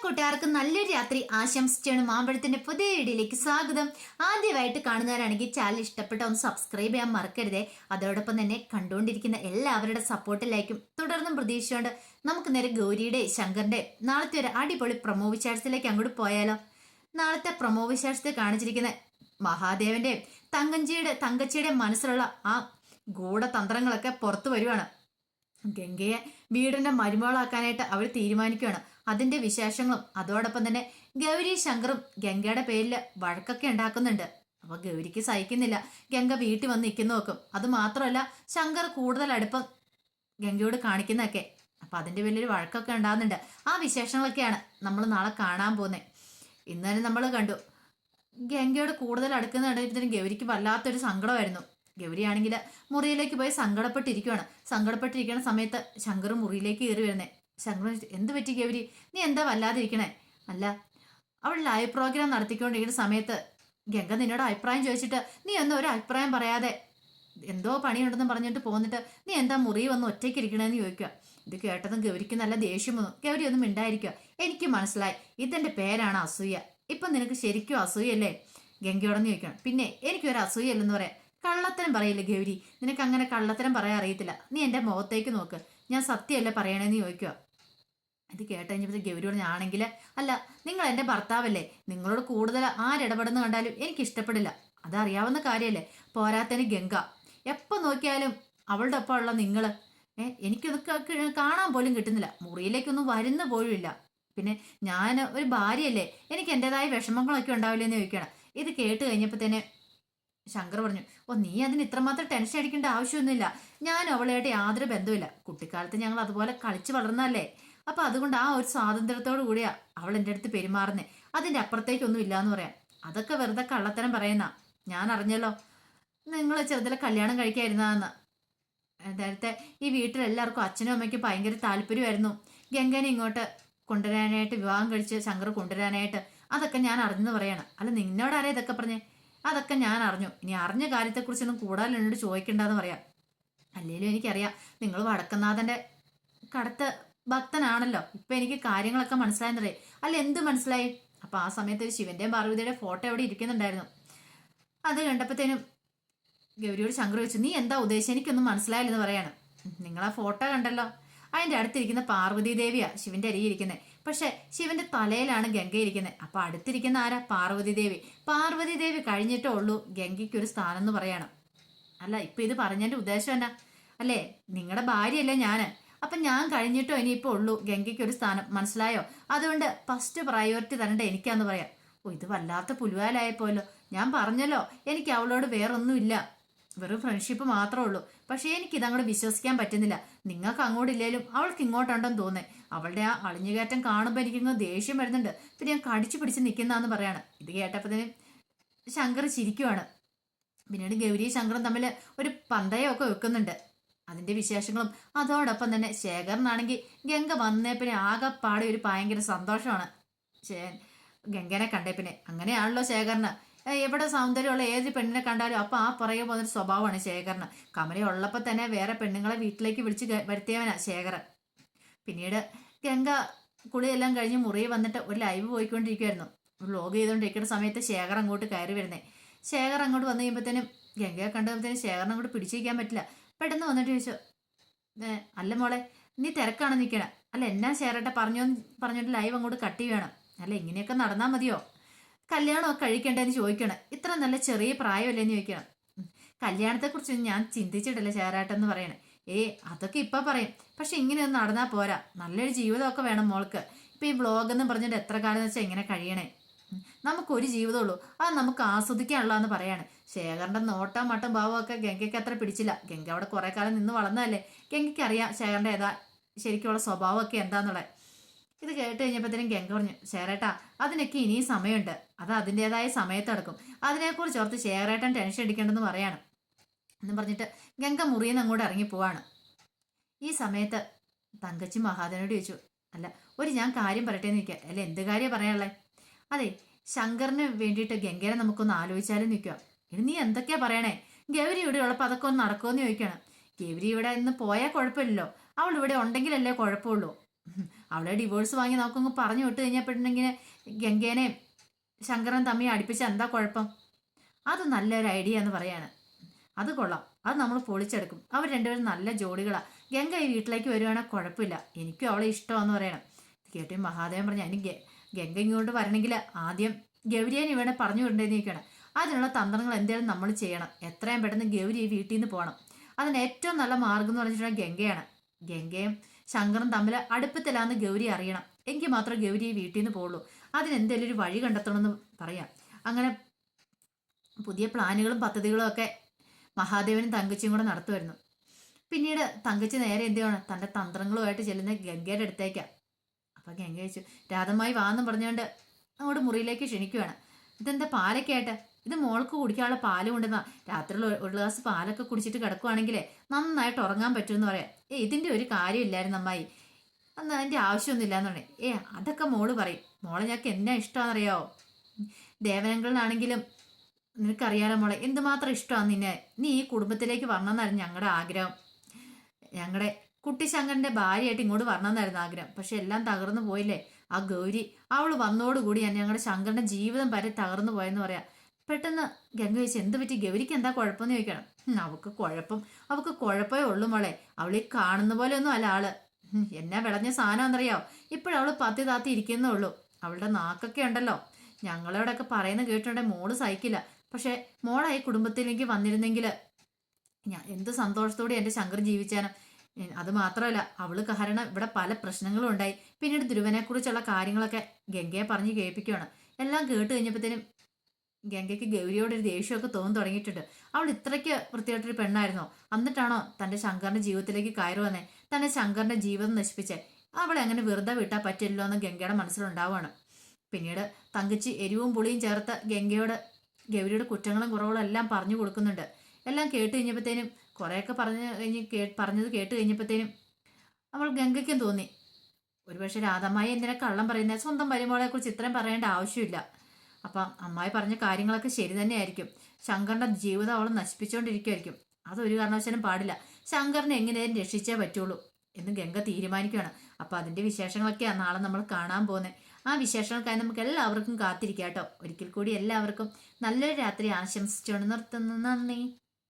കൂട്ടുകാർക്ക് നല്ലൊരു രാത്രി ആശംസിച്ചാണ് മാമ്പഴത്തിന്റെ പുതിയ വീഡിയോയിലേക്ക് സ്വാഗതം. ആദ്യമായിട്ട് കാണുന്നവരാണെങ്കിൽ ചാനൽ ഇഷ്ടപ്പെട്ട ഒന്ന് സബ്സ്ക്രൈബ് ചെയ്യാൻ മറക്കരുതേ. അതോടൊപ്പം തന്നെ കണ്ടുകൊണ്ടിരിക്കുന്ന എല്ലാവരുടെ സപ്പോർട്ടിലേക്കും തുടർന്നും പ്രതീക്ഷിച്ചുകൊണ്ട് നമുക്ക് നേരെ ഗൗരിയുടെ ശങ്കറിന്റെ നാളത്തെ ഒരു അടിപൊളി പ്രൊമോ വിശേഷത്തിലേക്ക് അങ്ങോട്ട് പോയാലോ. നാളത്തെ പ്രൊമോ വിശേഷത്തിൽ കാണിച്ചിരിക്കുന്ന മഹാദേവന്റെ തങ്കച്ചിയുടെ മനസ്സിലുള്ള ആ ഗൂഢതന്ത്രങ്ങളൊക്കെ പുറത്തു വരുവാണ്. ഗംഗയെ വീടിന്റെ മരുമകളാക്കാനായിട്ട് അവർ തീരുമാനിക്കുകയാണ്. അതിന്റെ വിശേഷങ്ങളും അതോടൊപ്പം തന്നെ ഗൗരി ശങ്കറും ഗംഗയുടെ പേരിൽ വഴക്കൊക്കെ ഉണ്ടാക്കുന്നുണ്ട്. അപ്പൊ ഗൗരിക്ക് സഹിക്കുന്നില്ല ഗംഗ വീട്ടിൽ വന്ന് നിൽക്കുന്നു നോക്കും. അത് മാത്രമല്ല ശങ്കർ കൂടുതൽ അടുപ്പം ഗംഗയോട് കാണിക്കുന്നതൊക്കെ. അപ്പൊ അതിന്റെ പേരിൽ വഴക്കൊക്കെ ഉണ്ടാകുന്നുണ്ട്. ആ വിശേഷങ്ങളൊക്കെയാണ് നമ്മൾ നാളെ കാണാൻ പോകുന്നത്. ഇന്ന് തന്നെ നമ്മൾ കണ്ടു ഗംഗയോട് കൂടുതൽ അടുക്കുന്നുണ്ടെങ്കിൽ ഗൗരിക്ക് വല്ലാത്തൊരു സങ്കടമായിരുന്നു. ഗൗരിയാണെങ്കിൽ മുറിയിലേക്ക് പോയി സങ്കടപ്പെട്ടിരിക്കുന്ന സമയത്ത് ശങ്കർ മുറിയിലേക്ക് കയറി വരുന്നേ. ശങ്കർ എന്ത് പറ്റി ഗൗരി, നീ എന്താ വല്ലാതിരിക്കണേ? അല്ല, അവൾ ലൈവ് പ്രോഗ്രാം നടത്തിക്കൊണ്ടിരിക്കുന്ന സമയത്ത് ഗംഗ നിന്നോട് അഭിപ്രായം ചോദിച്ചിട്ട് നീ ഒന്നും ഒരു അഭിപ്രായം പറയാതെ എന്തോ പണിയുണ്ടെന്ന് പറഞ്ഞിട്ട് പോന്നിട്ട് നീ എന്താ മുറി വന്ന് ഒറ്റയ്ക്ക് ഇരിക്കണമെന്ന് ചോദിക്കുക. ഇത് കേട്ടതും ഗൗരിക്ക് നല്ല ദേഷ്യം വന്നു. ഗൗരി ഒന്നും മിണ്ടായിരിക്കുക. എനിക്ക് മനസ്സിലായി, ഇതെന്റെ പേരാണ് അസൂയ. ഇപ്പൊ നിനക്ക് ശരിക്കും അസൂയല്ലേ ഗംഗയോടെന്ന് ചോദിക്കണം. പിന്നെ എനിക്കൊരു അസൂയല്ലെന്ന് പറയാം. കള്ളത്തരം പറയില്ല ഗൗരി, നിനക്ക് അങ്ങനെ കള്ളത്തരം പറയാൻ അറിയത്തില്ല. നീ എൻ്റെ മുഖത്തേക്ക് നോക്ക്, ഞാൻ സത്യമല്ലേ പറയണേന്ന് ചോദിക്കുക. ഇത് കേട്ട് കഴിഞ്ഞപ്പോൾ ഗൗരി പറഞ്ഞാണെങ്കിൽ, അല്ല നിങ്ങൾ എൻ്റെ ഭർത്താവല്ലേ, നിങ്ങളോട് കൂടുതൽ ആരിടപെടുന്ന കണ്ടാലും എനിക്ക് ഇഷ്ടപ്പെടില്ല, അതറിയാവുന്ന കാര്യമല്ലേ. പോരാത്തതിന് ഗംഗ എപ്പോൾ നോക്കിയാലും അവളുടെ ഒപ്പം ഉള്ള നിങ്ങൾ എനിക്കൊന്ന് കാണാൻ പോലും കിട്ടുന്നില്ല, മുറിയിലേക്കൊന്നും വരുന്ന പോലും ഇല്ല. പിന്നെ ഞാൻ ഒരു ഭാര്യയല്ലേ, എനിക്ക് എൻ്റെതായ വിഷമങ്ങളൊക്കെ ഉണ്ടാവില്ലെന്ന് ചോദിക്കണം. ഇത് കേട്ട് കഴിഞ്ഞപ്പോൾ തന്നെ ശങ്കർ പറഞ്ഞു, നീ അതിന് ഇത്രമാത്രം ടെൻഷൻ അടിക്കേണ്ട ആവശ്യമൊന്നുമില്ല. ഞാൻ അവളായിട്ട് യാതൊരു ബന്ധവുമില്ല. കുട്ടിക്കാലത്ത് ഞങ്ങൾ അതുപോലെ കളിച്ചു വളർന്നല്ലേ. അപ്പൊ അതുകൊണ്ട് ആ ഒരു സ്വാതന്ത്ര്യത്തോടു കൂടിയാ അവൾ എൻ്റെ അടുത്ത് പെരുമാറുന്നേ. അതിൻ്റെ അപ്പുറത്തേക്കൊന്നും ഇല്ലാന്ന് പറയാം. അതൊക്കെ വെറുതെ കള്ളത്തരം പറയുന്ന. ഞാൻ അറിഞ്ഞല്ലോ നിങ്ങൾ ചെറുതിലെ കല്യാണം കഴിക്കാതിരുന്നതെന്ന്. നേരത്തെ ഈ വീട്ടിലെല്ലാവർക്കും അച്ഛനും അമ്മയ്ക്കും ഭയങ്കര താല്പര്യമായിരുന്നു ഗംഗനെ ഇങ്ങോട്ട് കൊണ്ടുവരാനായിട്ട്, വിവാഹം കഴിച്ച് ശങ്കർ കൊണ്ടുവരാനായിട്ട്. അതൊക്കെ ഞാൻ അറിഞ്ഞെന്ന് പറയണം. അല്ല, നിന്നോടാരാ ഇതൊക്കെ പറഞ്ഞേ? അതൊക്കെ ഞാൻ അറിഞ്ഞു. ഇനി അറിഞ്ഞ കാര്യത്തെക്കുറിച്ചൊന്നും കൂടുതൽ എന്നോട് ചോദിക്കണ്ടെന്ന് പറയാം. അല്ലെങ്കിലും എനിക്കറിയാം നിങ്ങൾ വടക്കനാഥന്റെ കടത്ത് ഭക്തനാണല്ലോ. ഇപ്പൊ എനിക്ക് കാര്യങ്ങളൊക്കെ മനസ്സിലായെന്നറിയാം. അല്ല, എന്ത് മനസ്സിലായി? അപ്പൊ ആ സമയത്ത് ഒരു ശിവന്റെയും പാർവതിയുടെ ഫോട്ടോ അവിടെ ഇരിക്കുന്നുണ്ടായിരുന്നു. അത് കണ്ടപ്പോഴത്തേനും ഗൗരിയോട് ശങ്കർ ചോദിച്ചു, നീ എന്താ ഉദ്ദേശിച്ചത്? എനിക്കൊന്നും മനസ്സിലായില്ലെന്ന് പറയാണ്. നിങ്ങൾ ആ ഫോട്ടോ കണ്ടല്ലോ, അതിന്റെ അടുത്തിരിക്കുന്ന പാർവതി ദേവിയാ ശിവന്റെ അരികെ ഇരിക്കുന്നത്. പക്ഷെ ശിവന്റെ തലയിലാണ് ഗംഗ ഇരിക്കുന്നത്. അപ്പൊ അടുത്തിരിക്കുന്ന ആരാ? പാർവതി ദേവി. പാർവതി ദേവി കഴിഞ്ഞിട്ടേ ഉള്ളൂ ഗംഗയ്ക്ക് ഒരു സ്ഥാനം എന്ന് പറയാണ്. അല്ല, ഇപ്പൊ ഇത് പറഞ്ഞതിന്റെ ഉദ്ദേശം എന്നാ? അല്ലേ, നിങ്ങളുടെ ഭാര്യയല്ലേ ഞാന്. അപ്പൊ ഞാൻ കഴിഞ്ഞിട്ടോ ഇനിയിപ്പോ ഉള്ളൂ ഗംഗയ്ക്ക് ഒരു സ്ഥാനം, മനസ്സിലായോ? അതുകൊണ്ട് ഫസ്റ്റ് പ്രയോറിറ്റി തരണ്ട എനിക്കാന്ന് പറയാം. ഇത് വല്ലാത്ത പുലുവാലായപ്പോലോ. ഞാൻ പറഞ്ഞല്ലോ എനിക്ക് അവളോട് വേറൊന്നുമില്ല, വെറും ഫ്രണ്ട്ഷിപ്പ് മാത്രമേ ഉള്ളൂ. പക്ഷേ എനിക്കിതങ്ങോട്ട് വിശ്വസിക്കാൻ പറ്റുന്നില്ല. നിങ്ങൾക്ക് അങ്ങോട്ടില്ലേലും അവൾക്ക് ഇങ്ങോട്ടുണ്ടെന്ന് തോന്നേ. അവളുടെ ആ അളിഞ്ഞുകയറ്റം കാണുമ്പോൾ എനിക്കിങ്ങ് ദേഷ്യം വരുന്നുണ്ട്. പിന്നെ ഞാൻ കടിച്ചു പിടിച്ച് നിൽക്കുന്നതാന്ന് പറയാണ്. ഇത് കേട്ടപ്പോഴത്തേനും ശങ്കർ ചിരിക്കുവാണ്. പിന്നീട് ഗൗരിയും ശങ്കറും തമ്മിൽ ഒരു പന്തയമൊക്കെ വെക്കുന്നുണ്ട്. അതിന്റെ വിശേഷങ്ങളും അതോടൊപ്പം തന്നെ ശേഖരനാണെങ്കിൽ ഗംഗ വന്നേ പിന്നെ ആകെപ്പാടെ ഒരു ഭയങ്കര സന്തോഷമാണ് ഗംഗനെ കണ്ടേ പിന്നെ. അങ്ങനെയാണല്ലോ ശേഖരന്. എവിടെ സൗന്ദര്യമുള്ള ഏത് പെണ്ണിനെ കണ്ടാലും അപ്പൊ ആ പുറകെ പോകുന്നൊരു സ്വഭാവമാണ് ശേഖരന്. കമല ഉള്ളപ്പോൾ തന്നെ വേറെ പെണ്ണുങ്ങളെ വീട്ടിലേക്ക് വിളിച്ച് വരുത്തിയവനാ ശേഖരൻ. പിന്നീട് ഗംഗ കുളിയെല്ലാം കഴിഞ്ഞ് മുറിയിൽ വന്നിട്ട് ഒരു ലൈവ് പോയിക്കൊണ്ടിരിക്കുമായിരുന്നു. വ്ലോഗ് ചെയ്തുകൊണ്ടിരിക്കുന്ന സമയത്ത് ശേഖർ അങ്ങോട്ട് കയറി വരുന്നേ. ശേഖർ അങ്ങോട്ട് വന്നു കഴിയുമ്പോഴത്തേനും ഗംഗയെ കണ്ടപ്പോഴത്തേനും ശേഖരനെ അങ്ങോട്ട് പിടിച്ചിരിക്കാൻ പറ്റില്ല. പെട്ടെന്ന് വന്നിട്ട് ചോദിച്ചു, അല്ല മോളെ, നീ തിരക്കാണ് നിൽക്കണം. അല്ല, എന്നാ ശേഖരട്ടെ പറഞ്ഞോണ്ട് ലൈവ് അങ്ങോട്ട് കട്ട് ചെയ്യണം. അല്ല, ഇങ്ങനെയൊക്കെ നടന്നാൽ മതിയോ? കല്യാണമൊക്കെ കഴിക്കേണ്ടതെന്ന് ചോദിക്കണം. ഇത്ര നല്ല ചെറിയ പ്രായമല്ലേന്ന് ചോദിക്കണം. കല്യാണത്തെക്കുറിച്ച് ഞാൻ ചിന്തിച്ചിട്ടില്ല ശേഖരേട്ടെന്ന് പറയണേ. അതൊക്കെ ഇപ്പൊ പറയും, പക്ഷെ ഇങ്ങനെയൊന്നും നടന്നാൽ പോരാ. നല്ലൊരു ജീവിതമൊക്കെ വേണം മോൾക്ക്. ഇപ്പൊ ഈ വ്ളോഗെന്നും പറഞ്ഞിട്ട് എത്ര കാലം എന്ന് വെച്ചാൽ ഇങ്ങനെ കഴിയണേ. നമുക്കൊരു ജീവിതമുള്ളൂ, അത് നമുക്ക് ആസ്വദിക്കാനുള്ളതെന്ന് പറയാണ്. ശേഖരന്റെ നോട്ടം മട്ടം ഭാവമൊക്കെ ഗംഗയ്ക്ക് അത്ര പിടിച്ചില്ല. ഗംഗ അവിടെ കുറെ കാലം നിന്ന് വളർന്നതല്ലേ. ഗംഗയ്ക്ക് അറിയാം ശേഖരന്റെ ശരിക്കുള്ള സ്വഭാവമൊക്കെ എന്താന്നുള്ളത്. ഇത് കേട്ട് കഴിഞ്ഞപ്പോഴത്തേനും ഗംഗ പറഞ്ഞു, ശേഖരേട്ടാ അതിനൊക്കെ ഇനിയും സമയമുണ്ട്, അത് അതിൻ്റെതായ സമയത്ത് നടക്കും. അതിനെക്കുറിച്ച് ഓർത്ത് ശേഖരേട്ടൻ ടെൻഷൻ അടിക്കേണ്ടെന്ന് പറയാണ്. എന്ന് പറഞ്ഞിട്ട് ഗംഗ മുറിയിൽ നിന്ന് അങ്ങോട്ട് ഇറങ്ങി പോവാണ്. ഈ സമയത്ത് തങ്കച്ചി മഹാദേവനോട് ചോദിച്ചു, അല്ല ഞാൻ കാര്യം പറയട്ടെ എന്ന് നിൽക്കുക. അല്ല, എന്ത് കാര്യം പറയാനുള്ളേ? അതെ, ശങ്കറിന് വേണ്ടിയിട്ട് ഗംഗേനെ നമുക്കൊന്ന് ആലോചിച്ചാലും നിൽക്കുക. ഇനി നീ എന്തൊക്കെയാ പറയണേ? ഗൗരി ഇവിടെ ഉള്ളപ്പോൾ അതൊക്കെ ഒന്ന് നടക്കുമെന്ന് ചോദിക്കണം. ഗൗരി ഇവിടെ ഇന്ന് പോയാൽ കുഴപ്പമില്ലല്ലോ, അവൾ ഇവിടെ ഉണ്ടെങ്കിലല്ലേ കുഴപ്പമുള്ളൂ. അവിടെ ഡിവോഴ്സ് വാങ്ങി നമുക്കങ്ങ് പറഞ്ഞു വിട്ട് കഴിഞ്ഞപ്പോഴെങ്കിൽ ഗംഗേനെയും ശങ്കരൻ തമ്മിൽ അടുപ്പിച്ച് എന്താ കുഴപ്പം? അത് നല്ലൊരു ഐഡിയ എന്ന് പറയാണ്. അത് കൊള്ളാം, അത് നമ്മൾ പൊളിച്ചെടുക്കും. അവർ രണ്ടുപേരും നല്ല ജോഡികളാ. ഗംഗ ഈ വീട്ടിലേക്ക് വരുവാണെങ്കിൽ കുഴപ്പമില്ല, എനിക്കും അവളെ ഇഷ്ടമാണെന്ന് പറയണം. കേട്ടി മഹാദേവൻ പറഞ്ഞു, അതിന് ഗംഗ ഇങ്ങോട്ട് വരണമെങ്കിൽ ആദ്യം ഗൗരിയെ ഇവിടെ പറഞ്ഞു വിടേണ്ടിയിരിക്കണം. അതിനുള്ള തന്ത്രങ്ങൾ എന്തായാലും നമ്മൾ ചെയ്യണം. എത്രയും പെട്ടെന്ന് ഗൗരി ഈ വീട്ടിൽ നിന്ന് പോകണം. അതിന് ഏറ്റവും നല്ല മാർഗം എന്ന് പറഞ്ഞിട്ടുണ്ടെങ്കിൽ ഗംഗയാണ്. ഗംഗയും ശങ്കറും തമ്മിൽ അടുപ്പത്തിലാന്ന് ഗൗരി അറിയണം. എങ്കിൽ മാത്രമേ ഗൗരി ഈ വീട്ടിൽ നിന്ന് പോകുള്ളൂ. അതിനെന്തെങ്കിലും ഒരു വഴി കണ്ടെത്തണമെന്ന് പറയാം. അങ്ങനെ പുതിയ പ്ലാനുകളും പദ്ധതികളും ഒക്കെ മഹാദേവനും തങ്കച്ചിയും കൂടെ നടത്തുമായിരുന്നു. പിന്നീട് തങ്കച്ചി നേരെ എന്ത് ചെയ്യണം, തൻ്റെ തന്ത്രങ്ങളുമായിട്ട് ചെല്ലുന്ന ഗംഗയുടെ അടുത്തേക്കാണ്. അപ്പം ഗംഗ ചോദിച്ചു, രാധമായി വാന്നും പറഞ്ഞുകൊണ്ട് അങ്ങോട്ട് മുറിയിലേക്ക് ക്ഷണിക്കുകയാണ്. ഇതെന്താ പാലൊക്കെ ആയിട്ട്? ഇത് മോൾക്ക് കുടിക്കാനുള്ള പാല് കൊണ്ടുവന്ന. രാത്രിയിൽ ഒരു ഗ്ലാസ് പാലൊക്കെ കുടിച്ചിട്ട് കിടക്കുവാണെങ്കിലേ നന്നായിട്ട് ഉറങ്ങാൻ പറ്റുമെന്ന് പറയാം. ഇതിൻ്റെ ഒരു കാര്യമില്ലായിരുന്നു അമ്മായി, അന്ന് അതിൻ്റെ ആവശ്യമൊന്നുമില്ല എന്ന് പറഞ്ഞു. അതൊക്കെ മോള് പറയും. മോളെ ഞങ്ങൾക്ക് എന്നാ ഇഷ്ടമാണെന്നറിയാവോ? ദേവനങ്ങളിലാണെങ്കിലും നിനക്കറിയാലോ മോളെ എന്തുമാത്രം ഇഷ്ടമാണ് നിന്നെ. നീ ഈ കുടുംബത്തിലേക്ക് വരണമെന്നായിരുന്നു ഞങ്ങളുടെ ആഗ്രഹം. ഞങ്ങളുടെ കുട്ടി ശങ്കരൻ്റെ ഭാര്യയായിട്ട് ഇങ്ങോട്ട് വരണമെന്നായിരുന്നു ആഗ്രഹം. പക്ഷെ എല്ലാം തകർന്നു പോയില്ലേ. ആ ഗൗരി അവൾ വന്നോടുകൂടി ഞങ്ങളുടെ ശങ്കരൻ്റെ ജീവിതം വരെ തകർന്നു പോയെന്ന് പറയാം. പെട്ടെന്ന് ഗംഗ ചോദിച്ചു, എന്ത് പറ്റി ഗൗരിക്ക് എന്താ കുഴപ്പമെന്ന് ചോദിക്കണം. അവൾക്ക് കുഴപ്പമേ ഉള്ളൂ മോളെ. അവൾ ഈ കാണുന്ന പോലെ ഒന്നും അല്ല ആള്. എന്നാ വിളഞ്ഞ സാധനം എന്നറിയാവോ? ഇപ്പോഴവൾ പത്തി താത്തി ഇരിക്കുന്നേ ഉള്ളൂ. അവളുടെ നാക്കൊക്കെ ഉണ്ടല്ലോ. ഞങ്ങളോടൊക്കെ പറയുന്ന കേട്ടിട്ടുണ്ടെങ്കിൽ മോള് സഹിക്കില്ല. പക്ഷെ മോളായി കുടുംബത്തിലേക്ക് വന്നിരുന്നെങ്കിൽ ഞാൻ എന്ത് സന്തോഷത്തോടെ എൻ്റെ ശങ്കർ ജീവിച്ചാനും. അത് മാത്രമല്ല, അവള് കാരണം ഇവിടെ പല പ്രശ്നങ്ങളും ഉണ്ടായി. പിന്നീട് ധ്രുവനെക്കുറിച്ചുള്ള കാര്യങ്ങളൊക്കെ ഗംഗയെ പറഞ്ഞ് കേൾപ്പിക്കുകയാണ്. എല്ലാം കേട്ട് കഴിഞ്ഞപ്പോഴത്തേനും ഗംഗയ്ക്ക് ഗൗരിയോടൊരു ദേഷ്യമൊക്കെ തോന്നി തുടങ്ങിയിട്ടുണ്ട്. അവൾ ഇത്രയ്ക്ക് വൃത്തിയായിട്ടൊരു പെണ്ണായിരുന്നോ? എന്നിട്ടാണോ തൻ്റെ ശങ്കറിൻ്റെ ജീവിതത്തിലേക്ക് കയറി വന്നേ? തൻ്റെ ശങ്കറിൻ്റെ ജീവിതം നശിപ്പിച്ചേ? അവളെ അങ്ങനെ വെറുതെ വിട്ടാൽ പറ്റില്ലല്ലോ എന്ന് ഗംഗയുടെ മനസ്സിലുണ്ടാവുകയാണ്. പിന്നീട് തങ്കച്ചി എരിവും പുളിയും ചേർത്ത് ഗൗരിയുടെ കുറ്റങ്ങളും കുറവുകളും എല്ലാം പറഞ്ഞു കൊടുക്കുന്നുണ്ട്. എല്ലാം കേട്ട് കഴിഞ്ഞപ്പോഴത്തേനും കുറേയൊക്കെ പറഞ്ഞത് കേട്ട് കഴിഞ്ഞപ്പോഴത്തേനും അവൾ ഗംഗയ്ക്കും തോന്നി, ഒരുപക്ഷെ രാധമ്മായി എന്തിനാ കള്ളം പറയുന്നത്? സ്വന്തം മരുമോളെ കുറിച്ച് ഇത്രയും പറയേണ്ട ആവശ്യമില്ല. അപ്പം അമ്മായി പറഞ്ഞ കാര്യങ്ങളൊക്കെ ശരി തന്നെയായിരിക്കും. ശങ്കറിന്റെ ജീവിതം അവൾ നശിപ്പിച്ചുകൊണ്ടിരിക്കുമായിരിക്കും. അതൊരു കാരണവശാലും പാടില്ല. ശങ്കറിനെ എങ്ങനെയും രക്ഷിച്ചേ പറ്റുള്ളൂ എന്ന് ഗംഗ തീരുമാനിക്കുകയാണ്. അപ്പം അതിൻ്റെ വിശേഷങ്ങളൊക്കെയാണ് നാളെ നമ്മൾ കാണാൻ പോകുന്നത്. ആ വിശേഷങ്ങൾക്കായി നമുക്ക് എല്ലാവർക്കും കാത്തിരിക്കാം കേട്ടോ. ഒരിക്കൽ കൂടി എല്ലാവർക്കും നല്ലൊരു രാത്രി ആശംസിച്ചുകൊണ്ട് നിർത്തുന്നു. നന്ദി.